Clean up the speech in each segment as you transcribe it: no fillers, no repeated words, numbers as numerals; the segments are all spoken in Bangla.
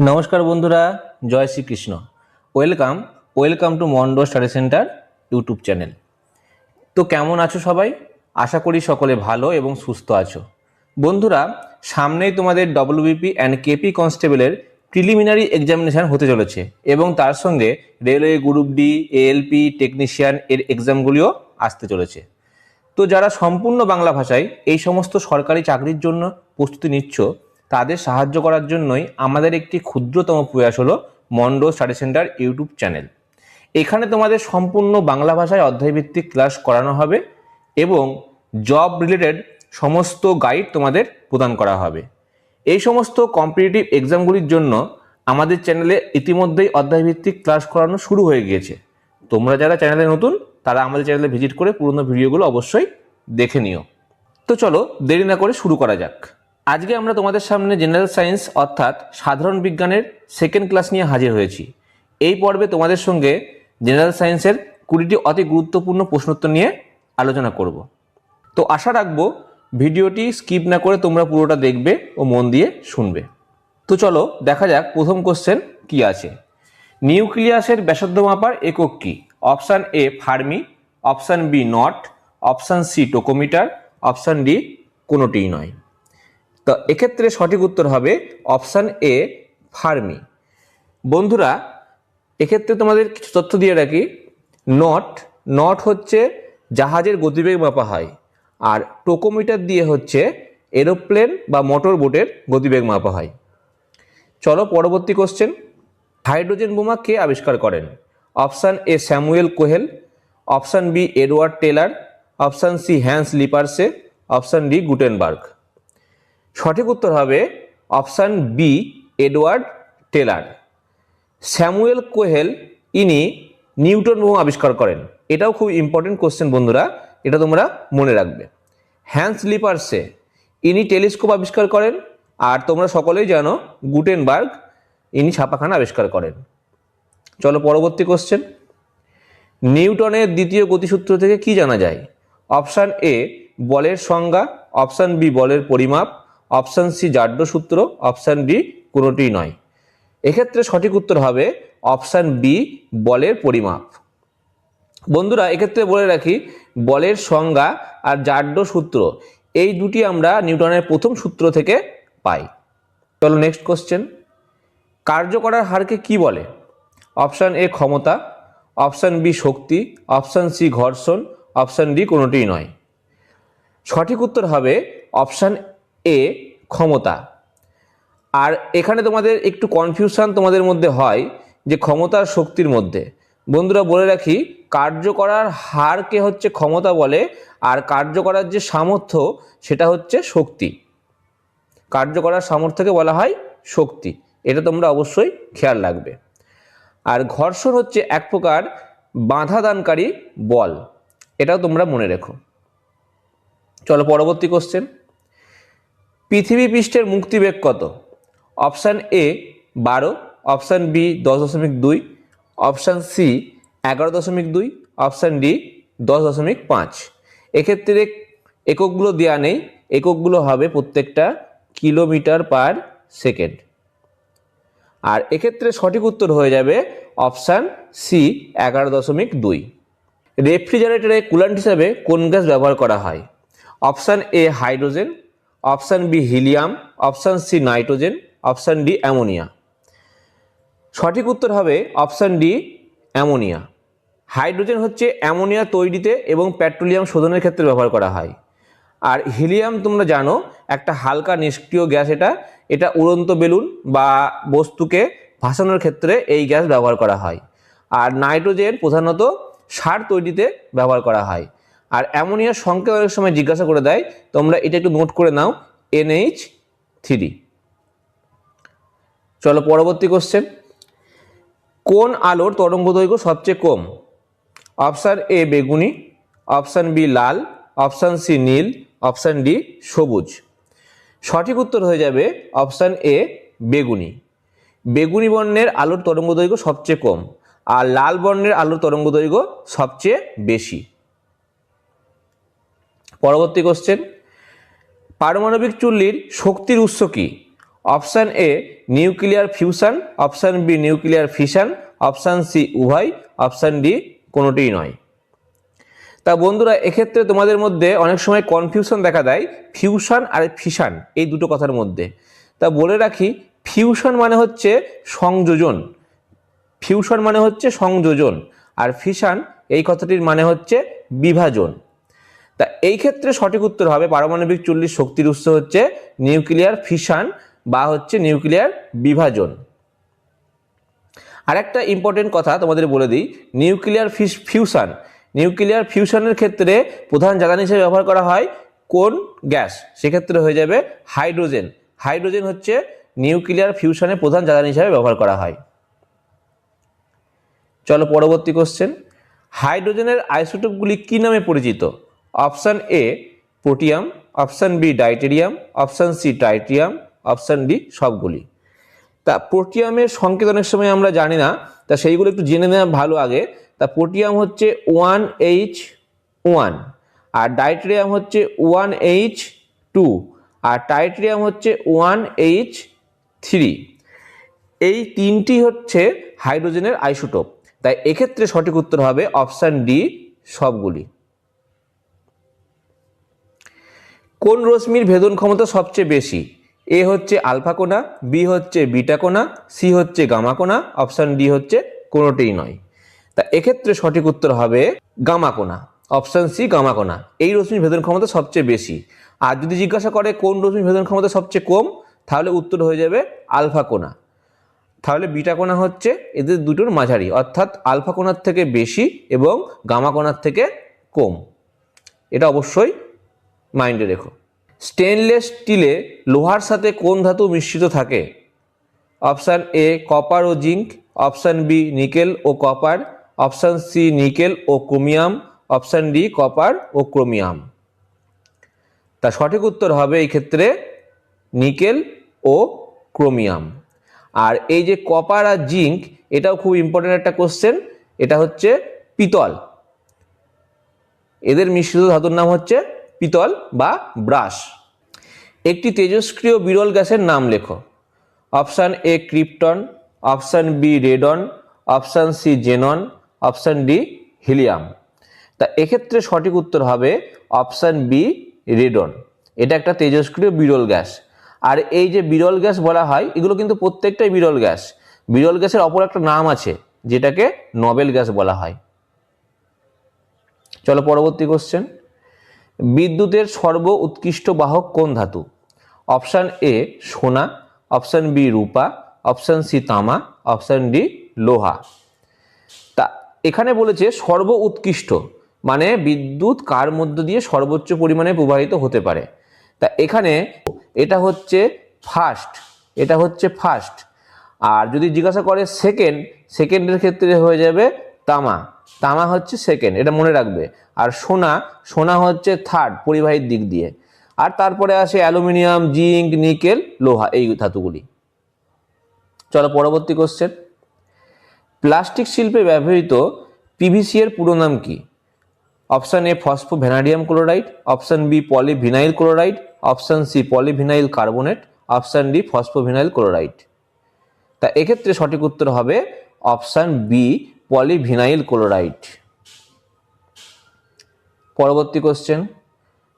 নমস্কার বন্ধুরা, জয় Shri Krishna. Welcome to Mondal study centre YouTube channel. তো কেমন আছো সবাই? আশা করি সকলে ভালো এবং সুস্থ আছো। বন্ধুরা, সামনেই তোমাদের ডব্লিউবিপি অ্যান্ড কেপি কনস্টেবলের প্রিলিমিনারি এক্সামিনেশান হতে চলেছে এবং তার সঙ্গে railway group D, ALP, technician এর এক্সামগুলিও আসতে চলেছে। তো যারা সম্পূর্ণ বাংলা ভাষায় এই সমস্ত সরকারি চাকরির জন্য প্রস্তুতি নিচ্ছ, তাদের সাহায্য করার জন্যই আমাদের একটি ক্ষুদ্রতম প্রয়াস হলো মন্ডো স্টাডি সেন্টার ইউটিউব চ্যানেল। এখানে তোমাদের সম্পূর্ণ বাংলা ভাষায় অধ্যায়ভিত্তিক ক্লাস করানো হবে এবং জব রিলেটেড সমস্ত গাইড তোমাদের প্রদান করা হবে। এই সমস্ত কম্পিটিটিভ এক্সামগুলির জন্য আমাদের চ্যানেলে ইতিমধ্যেই অধ্যায়ভিত্তিক ক্লাস করানো শুরু হয়ে গিয়েছে। তোমরা যারা চ্যানেলে নতুন, তারা আমাদের চ্যানেলে ভিজিট করে পুরনো ভিডিওগুলো অবশ্যই দেখে নিও। তো চলো দেরি না করে শুরু করা যাক। আজকে আমরা তোমাদের সামনে জেনারেল সায়েন্স অর্থাৎ সাধারণ বিজ্ঞানের সেকেন্ড ক্লাস নিয়ে হাজির হয়েছি। এই পর্বে তোমাদের সঙ্গে জেনারেল সায়েন্সের 20টি অতি গুরুত্বপূর্ণ প্রশ্নোত্তর নিয়ে আলোচনা করব। তো আশা রাখবো ভিডিওটি স্কিপ না করে তোমরা পুরোটা দেখবে ও মন দিয়ে শুনবে। তো চলো দেখা যাক প্রথম কোশ্চেন কি আছে। নিউক্লিয়াসের ব্যাসার্ধ মাপার একক কি? Option A fermi, option B knot, option C টোকোমিটার, অপশান ডি কোনোটিই নয়। তো এক্ষেত্রে সঠিক উত্তর হবে অপশান এ ফার্মি। বন্ধুরা, এক্ষেত্রে তোমাদের কিছু তথ্য দিয়ে রাখি। নট হচ্ছে জাহাজের গতিবেগ মাপা হয়, আর টোকোমিটার দিয়ে হচ্ছে এরোপ্লেন বা মোটর বোটের গতিবেগ মাপা হয়। চলো পরবর্তী কোশ্চেন। হাইড্রোজেন বোমা কে আবিষ্কার করেন? Option A Samuel Cohen, option B Edward Teller, option C Hans Lippershey, option D Gutenberg. সঠিক উত্তর হবে option B Edward Teller. Samuel Cohen ইনি নিউটন বোমা আবিষ্কার করেন। এটাও খুব ইম্পর্টেন্ট কোশ্চেন বন্ধুরা, এটা তোমরা মনে রাখবে। হ্যান্স লিপারসে ইনি টেলিস্কোপ আবিষ্কার করেন, আর তোমরা সকলেই জানো গুটেনবার্গ ইনি ছাপাখানা আবিষ্কার করেন। চলো পরবর্তী কোশ্চেন। নিউটনের দ্বিতীয় গতিসূত্র থেকে কি জানা যায়? অপশান এ বলের সংজ্ঞা, অপশান বি বলের পরিমাপ, অপশান সি জাড্য সূত্র, অপশান ডি কোনোটিই নয়। এক্ষেত্রে সঠিক উত্তর হবে অপশান বি বলের পরিমাপ। বন্ধুরা, এক্ষেত্রে বলে রাখি বলের সংজ্ঞা আর জাড্য সূত্র এই দুটি আমরা নিউটনের প্রথম সূত্র থেকে পাই। চলো নেক্সট কোশ্চেন। কার্য করার হারকে কি বলে? অপশান এ ক্ষমতা, অপশান বি শক্তি, অপশান সি ঘর্ষণ, অপশান ডি কোনোটিই নয়। সঠিক উত্তর হবে অপশান এ ক্ষমতা। আর এখানে তোমাদের একটু কনফিউশন তোমাদের মধ্যে হয় যে ক্ষমতা আর শক্তির মধ্যে। বন্ধুরা বলে রাখি কার্য করার হারকে হচ্ছে ক্ষমতা বলে, আর কার্য করার যে সামর্থ্য সেটা হচ্ছে শক্তি। কার্য করার সামর্থ্যকে বলা হয় শক্তি, এটা তোমরা অবশ্যই খেয়াল রাখবে। আর ঘর্ষণ হচ্ছে এক প্রকার বাধা দানকারী বল, এটাও তোমরা মনে রেখো। চলো পরবর্তী কোশ্চেন। পৃথিবী পৃষ্ঠের মুক্তিবেগ কত? Option A 12, option B 10.2, option C 11.2, option D 10.5। এক্ষেত্রে এককগুলো দেওয়া নেই, এককগুলো হবে প্রত্যেকটা কিলোমিটার পার সেকেন্ড। আর এক্ষেত্রে সঠিক উত্তর হয়ে যাবে অপশান সি 11.2। রেফ্রিজারেটরে কুল্যান্ট হিসাবে কোন গ্যাস ব্যবহার করা হয়? Option A hydrogen, option B helium, option C nitrogen, option D ammonia. সঠিক উত্তর হবে অপশান ডি অ্যামোনিয়া। হাইড্রোজেন হচ্ছে অ্যামোনিয়া তৈরিতে এবং পেট্রোলিয়াম শোধনের ক্ষেত্রে ব্যবহার করা হয়। আর হিলিয়াম তোমরা জানো একটা হালকা নিষ্ক্রিয় গ্যাস, এটা উড়ন্ত বেলুন বা বস্তুকে ভাসানোর ক্ষেত্রে এই গ্যাস ব্যবহার করা হয়। আর নাইট্রোজেন প্রধানত সার তৈরিতে ব্যবহার করা হয়। আর অ্যামোনিয়ার সংখ্যা অনেক সময় জিজ্ঞাসা করে দেয়, তোমরা এটা একটু নোট করে নাও, NH3। চলো পরবর্তী কোশ্চেন। কোন আলোর তরঙ্গদৈর্ঘ্য সবচেয়ে কম? অপশান এ বেগুনি, অপশান বি লাল, অপশান সি নীল, অপশান ডি সবুজ। সঠিক উত্তর হয়ে যাবে অপশান এ বেগুনি। বেগুনি বর্ণের আলোর তরঙ্গদৈর্ঘ্য সবচেয়ে কম, আর লাল বর্ণের আলোর তরঙ্গদৈর্ঘ্য সবচেয়ে বেশি। পরবর্তী কোশ্চেন। পারমাণবিক চুল্লির শক্তির উৎস কি? Option A nuclear fusion, option B nuclear fission, option C উভয়, অপশান ডি কোনোটিই নয়। তা বন্ধুরা, এক্ষেত্রে তোমাদের মধ্যে অনেক সময় কনফিউশন দেখা দেয় ফিউশন আর ফিশন এই দুটো কথার মধ্যে। তা বলে রাখি, ফিউশন মানে হচ্ছে সংযোজন, ফিউশন মানে হচ্ছে সংযোজন, আর ফিশন এই কথাটির মানে হচ্ছে বিভাজন। তা এই ক্ষেত্রে সঠিক উত্তর হবে পারমাণবিক চুল্লির শক্তির উৎস হচ্ছে নিউক্লিয়ার ফিশন বা হচ্ছে নিউক্লিয়ার বিভাজন। আরেকটা ইম্পর্টেন্ট কথা তোমাদের বলে দিই, নিউক্লিয়ার ফিউশন, নিউক্লিয়ার ফিউশনের ক্ষেত্রে প্রধান জ্বালানি হিসেবে ব্যবহার করা হয় কোন গ্যাস? সেক্ষেত্রে হয়ে যাবে হাইড্রোজেন। হাইড্রোজেন হচ্ছে নিউক্লিয়ার ফিউশনে প্রধান জ্বালানি হিসেবে ব্যবহার করা হয়। চলো পরবর্তী কোশ্চেন, হাইড্রোজেনের আইসোটোপগুলি কি নামে পরিচিত? Option A protium, option B deuterium, option C tritium, option D সবগুলি। তা প্রোটিয়ামের সংকেত অনেক সময় আমরা জানি না, তা সেইগুলো একটু জেনে নেওয়া ভালো আগে। তা প্রোটিয়াম হচ্ছে 1H1, আর ডাইটেরিয়াম হচ্ছে 1H2, আর ট্রাইটেরিয়াম হচ্ছে 1H3। এই তিনটি হচ্ছে হাইড্রোজেনের আইসোটোপ। তাই এক্ষেত্রে সঠিক উত্তর হবে অপশান ডি সবগুলি। কোন রশ্মির ভেদন ক্ষমতা সবচেয়ে বেশি? এ হচ্ছে আলফা কোণা, বি হচ্ছে বিটা কোণা, সি হচ্ছে গামা কোণা, অপশান ডি হচ্ছে কোনোটিই নয়। তা এক্ষেত্রে সঠিক উত্তর হবে গামা কোণা, অপশান সি গামা কোণা। এই রশ্মির ভেদন ক্ষমতা সবচেয়ে বেশি। আর যদি জিজ্ঞাসা করে কোন রশ্মির ভেদন ক্ষমতা সবচেয়ে কম, তাহলে উত্তর হয়ে যাবে আলফা কোণা। তাহলে বিটা কোণা হচ্ছে এদের দুটোর মাঝারি, অর্থাৎ আলফা কোণার থেকে বেশি এবং গামা কোণার থেকে কম। এটা অবশ্যই মাইন্ডে রেখো। স্টেনলেস স্টিলে লোহার সাথে কোন ধাতু মিশ্রিত থাকে? অপশান এ কপার ও জিঙ্ক, অপশান বি নিকেল ও কপার, অপশান সি নিকেল ও ক্রোমিয়াম, অপশান ডি কপার ও ক্রোমিয়াম। তা সঠিক উত্তর হবে এই ক্ষেত্রে নিকেল ও ক্রোমিয়াম। আর এই যে কপার আর জিঙ্ক, এটাও খুব ইম্পর্টেন্ট একটা কোশ্চেন। এটা হচ্ছে পিতল, এদের মিশ্রিত ধাতুর নাম হচ্ছে পিতল বা ব্রাশ। একটি তেজস্ক্রিয় বিরল গ্যাসের নাম লেখো। Option A krypton, option B radon, option C xenon, option D helium. তা এক্ষেত্রে সঠিক উত্তর হবে অপশান বি রেডন। এটা একটা তেজস্ক্রিয় বিরল গ্যাস। আর এই যে বিরল গ্যাস বলা হয়, এগুলো কিন্তু প্রত্যেকটাই বিরল গ্যাস। বিরল গ্যাসের অপর একটা নাম আছে যেটাকে নোবেল গ্যাস বলা হয়। চলো পরবর্তী কোশ্চেন, বিদ্যুতের সর্ব উৎকৃষ্ট বাহক কোন ধাতু? অপশান এ সোনা, অপশান বি রূপা, অপশান সি তামা, অপশান ডি লোহা। তা এখানে বলেছে সর্ব উৎকৃষ্ট, মানে বিদ্যুৎ কার মধ্য দিয়ে সর্বোচ্চ পরিমাণে প্রবাহিত হতে পারে। তা এখানে এটা হচ্ছে ফার্স্ট, এটা হচ্ছে ফার্স্ট। আর যদি জিজ্ঞাসা করে সেকেন্ড, সেকেন্ডের ক্ষেত্রে হয়ে যাবে তামা, তামা হচ্ছে সেকেন্ড, এটা মনে রাখবে। আর সোনা, সোনা হচ্ছে থার্ড পরিবাহীর দিক দিয়ে। আর তারপরে আসে অ্যালুমিনিয়াম, জিঙ্ক, নিকেল, লোহা, এই ধাতুগুলি। চলো পরবর্তী কোশ্চেন, প্লাস্টিক শিল্পে ব্যবহৃত পিভিসি এর পুরো নাম কি? Option A phosphovanadium chloride, option B polyvinyl chloride, option C polyvinyl carbonate, option D phosphovinyl chloride. তা এক্ষেত্রে সঠিক উত্তর হবে অপশান বি পলিভিনাইল ক্লোরাইড। পরবর্তী কোশ্চেন,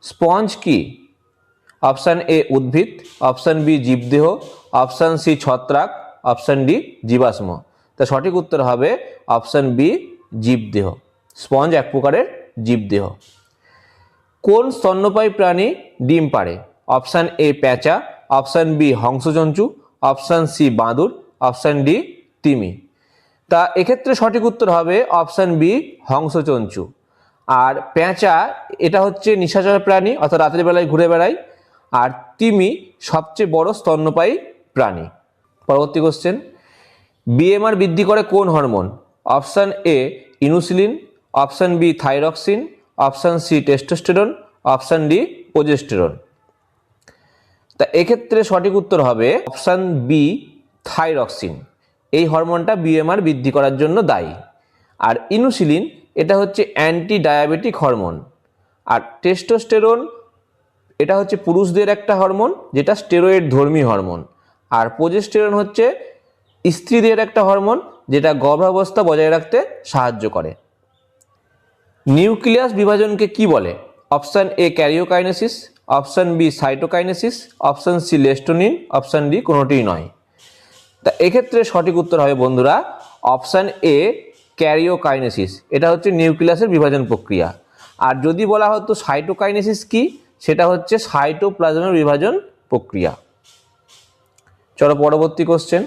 স্পঞ্জ কি? অপশান এ উদ্ভিদ, অপশান বি জীবদেহ, অপশান সি ছত্রাক, অপশান ডি জীবাশ্ম। তা সঠিক উত্তর হবে অপশান বি জীবদেহ। স্পঞ্জ এক প্রকারের জীবদেহ। কোন স্তন্যপায়ী প্রাণী ডিম পাড়ে? অপশান এ প্যাঁচা, অপশান বি হংসজন্তু, অপশান সি বাঁদর, অপশান ডি তিমি। তা এক্ষেত্রে সঠিক উত্তর হবে অপশান বি হংসচঞ্চু। আর পেঁচা এটা হচ্ছে নিশাচর প্রাণী, অর্থাৎ রাতের বেলায় ঘুরে বেড়ায়। আর তিমি সবচেয়ে বড় স্তন্যপায়ী প্রাণী। পরবর্তী কোশ্চেন, বিএমআর বৃদ্ধি করে কোন hormone? Option A insulin, option B thyroxine, option C testosterone, option D progesterone. তা এক্ষেত্রে সঠিক উত্তর হবে অপশান বি থাইরক্সিন। এই হরমোনটা বিএমআর বৃদ্ধি করার জন্য দায়ী। আর ইনসুলিন এটা হচ্ছে অ্যান্টি ডায়াবেটিক হরমোন। আর টেস্টোস্টেরন এটা হচ্ছে পুরুষদের একটা হরমোন, যেটা স্টেরয়েড ধর্মী হরমোন। আর প্রোজেস্টেরন হচ্ছে স্ত্রীদের একটা হরমোন, যেটা গর্ভাবস্থা বজায় রাখতে সাহায্য করে। নিউক্লিয়াস বিভাজনকে কি বলে? Option A karyokinesis, option B cytokinesis, option C লেস্টোনিন, অপশান ডি কোনোটিই নয়। তা এক্ষেত্রে সঠিক উত্তর হবে বন্ধুরা অপশান এ ক্যারিওকাইনেসিস। এটা হচ্ছে নিউক্লিয়াসের বিভাজন প্রক্রিয়া। আর যদি বলা হতো সাইটোকাইনেসিস কি, সেটা হচ্ছে সাইটোপ্লাজমের বিভাজন প্রক্রিয়া। চলো পরবর্তী কোশ্চেন।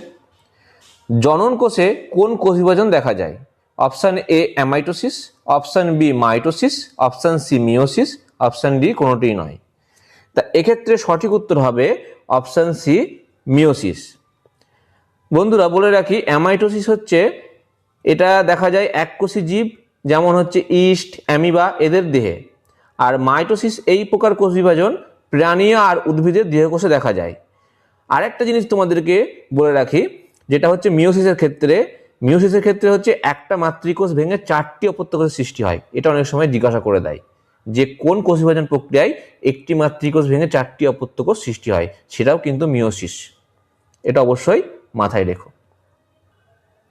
জনন কোষে কোন কোষ বিভাজন দেখা যায়? Option A amitosis, option B mitosis, option C meiosis, option D কোনোটিই নয়। তা এক্ষেত্রে সঠিক উত্তর হবে অপশান সি মিওসিস। বন্ধুরা বলে রাখি, অ্যামাইটোসিস হচ্ছে এটা দেখা যায় এককোষী জীব, যেমন হচ্ছে ইস্ট, অ্যামিবা এদের দেহে। আর মাইটোসিস এই প্রকার কোষ বিভাজন প্রাণী আর উদ্ভিদের দেহকোষে দেখা যায়। আরেকটা জিনিস তোমাদেরকে বলে রাখি, যেটা হচ্ছে মিওসিসের ক্ষেত্রে হচ্ছে একটা মাতৃকোষ ভেঙে 4টি অপত্য কোষের সৃষ্টি হয়। এটা অনেক সময় জিজ্ঞাসা করে দেয় যে কোন কোষ বিভাজন প্রক্রিয়ায় একটি মাতৃকোষ ভেঙে 4টি অপত্য কোষ সৃষ্টি হয়, সেটাও কিন্তু মিওসিস। এটা অবশ্যই মাথায় রেখো।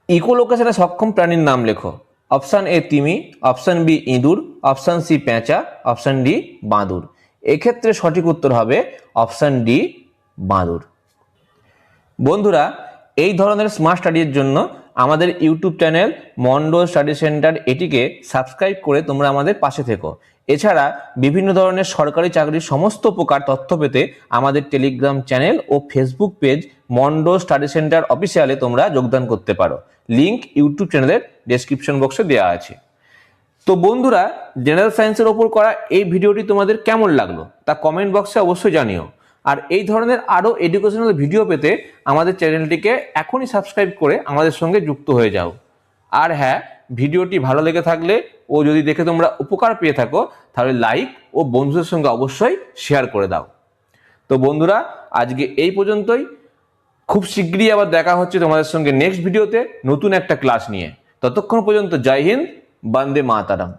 ইকোলোকেশনে সক্ষম প্রাণীর নাম লেখো। অপশান এ তিমি, অপশান বি ইঁদুর, অপশান সি পেঁচা, অপশান ডি বাঁদুর। এক্ষেত্রে সঠিক উত্তর হবে অপশান ডি বাঁদুর। বন্ধুরা এই ধরনের স্মার্ট স্টাডির জন্য আমাদের YouTube channel Mondal study centre এটিকে সাবস্ক্রাইব করে তোমরা আমাদের পাশে থেকো। এছাড়া বিভিন্ন ধরনের সরকারি চাকরির সমস্ত প্রকার তথ্য পেতে আমাদের টেলিগ্রাম চ্যানেল ও Facebook page Mondal study centre অফিসিয়ালে তোমরা যোগদান করতে পারো। লিংক ইউটিউব চ্যানেলের ডেসক্রিপশন বক্সে দেওয়া আছে। তো বন্ধুরা, জেনারেল সায়েন্সের ওপর করা এই ভিডিওটি তোমাদের কেমন লাগলো তা কমেন্ট বক্সে অবশ্যই জানিও। আর এই ধরনের আরও এডুকেশনাল ভিডিও পেতে আমাদের চ্যানেলটিকে এখনই সাবস্ক্রাইব করে আমাদের সঙ্গে যুক্ত হয়ে যাও। আর হ্যাঁ, ভিডিওটি ভালো লেগে থাকলে ও যদি দেখে তোমরা উপকার পেয়ে থাকো, তাহলে লাইক ও বন্ধুদের সঙ্গে অবশ্যই শেয়ার করে দাও। তো বন্ধুরা, আজকে এই পর্যন্তই। খুব শীঘ্রই আবার দেখা হচ্ছে তোমাদের সঙ্গে নেক্সট ভিডিওতে নতুন একটা ক্লাস নিয়ে। ততক্ষণ পর্যন্ত জয় হিন্দ, বন্দে মাতরম।